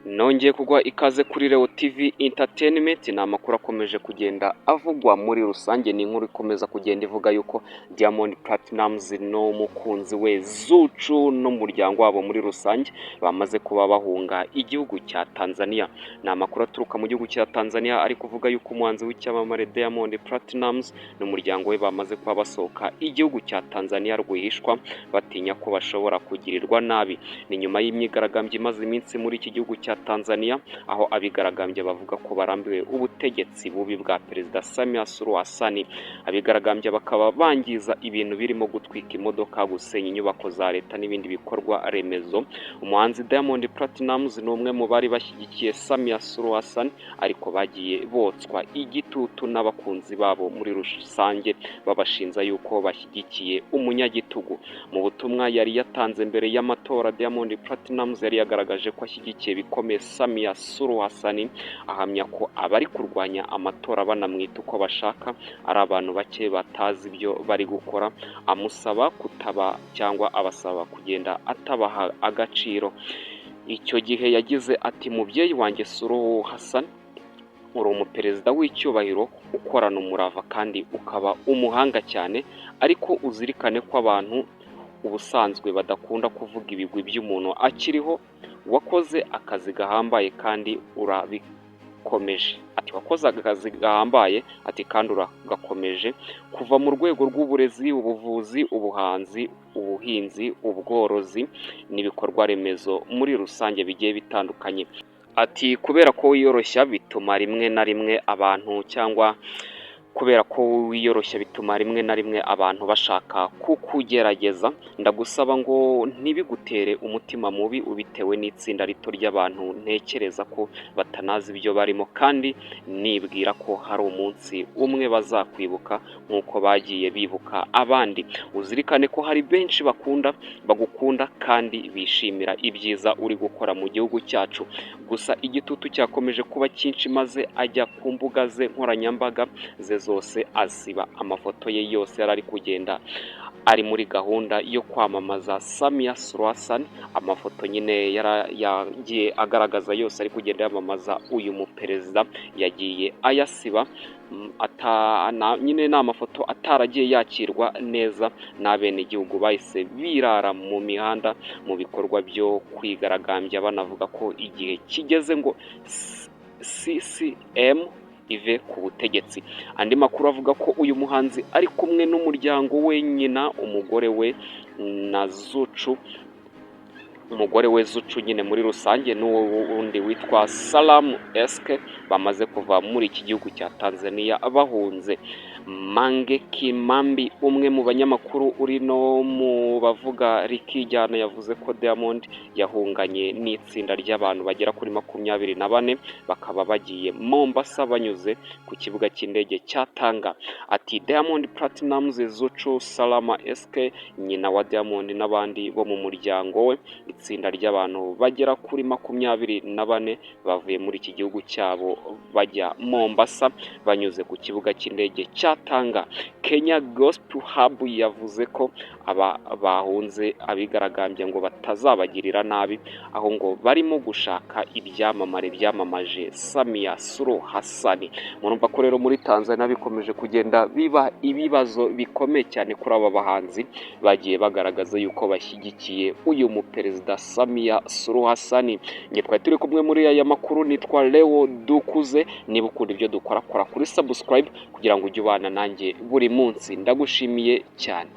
Nongeye kugwa ikaze kuri Leo TV Entertainment. Ni amakuru akomeje kugenda avugwa muri rusange, ni inkuru ikomeza kugenda ivuga yuko Diamond Platnumz n'umukunzi we Zuchu n'umuryango wabo muri rusange bamaze kuba bahunga igihugu cya Tanzania. Ni amakuru aturuka mu gihugu cya Tanzania ari kuvuga yuko umuhanzi w'icyamamare Diamond Platnumz n'umuryango we bamaze kuba basohoka igihugu cya Tanzania rwihishwa, batinya ko bashobora kugirirwa nabi. Ni nyuma y'imyigaragambyo imaze iminsi muri iki gihugu cya Tanzania, aho abigaragambye bavuga ko barambiwe ubutegetsi bubi bwa Perezida Samia Suluhu Hassan. Abigaragambye bakaba bangiza ibintu birimo gutwika imodoka, gusenya inyubako za leta n'ibindi bikorwa remezo. Umuhanzi Diamond Platnumz ni umwe mu bari bashyigikiye Samia Suluhu Hassan, ariko bagiye botswa igitutu n'abakunzi babo muri rusange, babashinza yuko bashyigikiye umunyagitugu. Mu butumwa yari yatanze mbere y'amatora, Diamond Platnumz yari yagaragaje ko ashyigikiye bikomeye Samia Suluhu Hassan, ahamya ko abari kurwanya amatora banamwita uko bashaka ari abantu bake batazi ibyo bari gukora, amusaba kutaba cyangwa abasaba kugenda atabaha agaciro. Icyo gihe yagize ati, mubyeyi wanjye Suluhu Hassan, uri umuperezida w'icyubahiro ukorana umurava kandi ukaba umuhanga cyane, ariko uzirikane ko abantu ubusanzwe badakunda kuvuga ibigwi by'umuntu akiriho. Wakoze akazi gahambaye kandi urabikomeje. Ati wakoze akazi gahambaye, ati kandi uragakomeje, kuva mu rwego rw'uburezi, ubuvuzi, ubuhanzi, ubuhinzi, ubworozi n'ibikorwa remezo muri rusange bigiye bitandukanye. Ati kubera ko wiyoroshya bituma rimwe na rimwe abantu bashaka kukugerageza. Ndagusaba ngo ntibigutere umutima mubi ubitewe n'itsinda rito ry'abantu ntekereza ko batanazi ibyo barimo, kandi nibwira ko hari umunsi umwe bazakwibuka nk'uko bagiye bibuka abandi. Uzirikane ko hari benshi bagukunda kandi bishimira ibyiza uri gukora mu gihugu cyacu. Gusa igitutu cyakomeje kuba cyinshi, maze ajya ku mbuga ze nkoranyambaga ze zose asiba amafoto ye yose yari ari kugenda ari muri gahunda yo kwamamaza Samia Suluhu Hassan. Amafoto nyine yagiye agaragaza yose ari kugenda yamamaza uyu muperezida yagiye ayasiba. Nyine ni amafoto ataragiye yakirwa neza n'abenegihugu, bahise birara mu mihanda mu bikorwa byo kwigaragambya, banavuga ko igihe kigeze ngo CCM ive ku butegetsi. Andi makuru avuga ko uyu muhanzi ari kumwe n'umuryango we, nyina, umugore we na Zuchu, umugore we Zuchu nyine muri rusange, n'uwo wundi witwa Salamu Eske, bamaze kuva muri iki gihugu cya Tanzania bahunze. Mange Kimambi, umwe mu banyamakuru uri no mu bavuga rikijyana, yavuze ko Diamond yahunganye n'itsinda ry'abantu bagera kuri 24, bakaba bagiye Mombasa banyuze ku kibuga cy'indege cya Tanga. Ati Diamond Platnumz, Zuchu, Salama Eske, nyina wa Diamond n'abandi bo mu muryango we, itsinda ry'abantu bagera kuri 24 bavuye muri iki gihugu cyabo bajya Mombasa banyuze ku kibuga cy'indege cya Tanga. Kenya Gospel Hub yavuze ko bahunze abigaragambye ngo batazabagirira nabi, aho ngo barimo gushaka ibyamamare byamamaje Samia Suluhu Hassan. Murumva ko rero muri Tanzania bikomeje kugenda biba ibibazo bikomeye cyane kuri aba bahanzi bagiye bagaragaza yuko bashyigikiye uyu muperezida Samia Suluhu Hassan. Nge twari turi kumwe muri aya makuru, nitwa Leo Dukuze. Niba ukunda ibyo dukora, kora kuri subscribe kugira ngo ujye ubana nanjye buri munsi. Ndagushimiye cyane.